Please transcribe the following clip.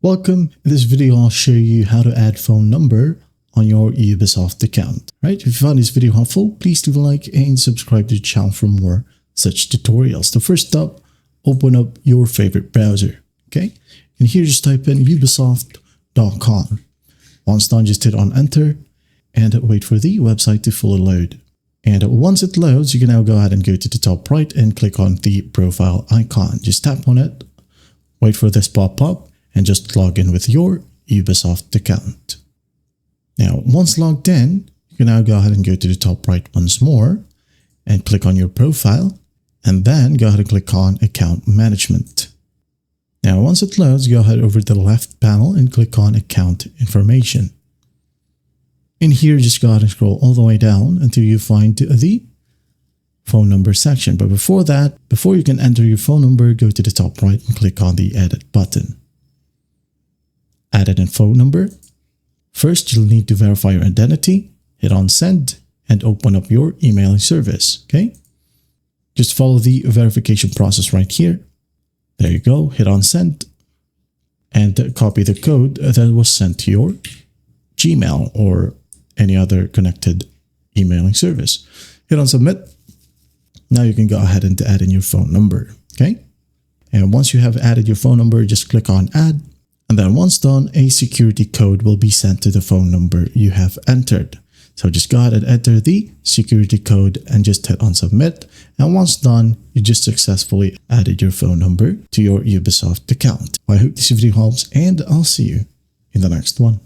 Welcome. In this video, I'll show you how to add phone number on your Ubisoft account. Right? If you found this video helpful, please do like and subscribe to the channel for more such tutorials. So first up, open up your favorite browser. Okay? And here just type in ubisoft.com. Once done, just hit on enter and wait for the website to fully load. And once it loads, you can now go ahead and go to the top right and click on the profile icon. Just tap on it, wait for this pop up, and just log in with your Ubisoft account. Now, once logged in, you can now go ahead and go to the top right once more and click on your profile, and then go ahead and click on account management. Now, once it loads, go ahead over to the left panel and click on account information. In here, just go ahead and scroll all the way down until you find the phone number section. But before that, before you can enter your phone number, go to the top right and click on the edit button. Add in phone number. First, you'll need to verify your identity, hit on send, and open up your emailing service. Okay? Just follow the verification process right here. There you go, hit on send, and copy the code that was sent to your Gmail or any other connected emailing service. Hit on submit. Now you can go ahead and add in your phone number. Okay? And once you have added your phone number, just click on add. And then once done, a security code will be sent to the phone number you have entered. So just go ahead and enter the security code and just hit on submit. And once done, you just successfully added your phone number to your Ubisoft account. I hope this video helps, and I'll see you in the next one.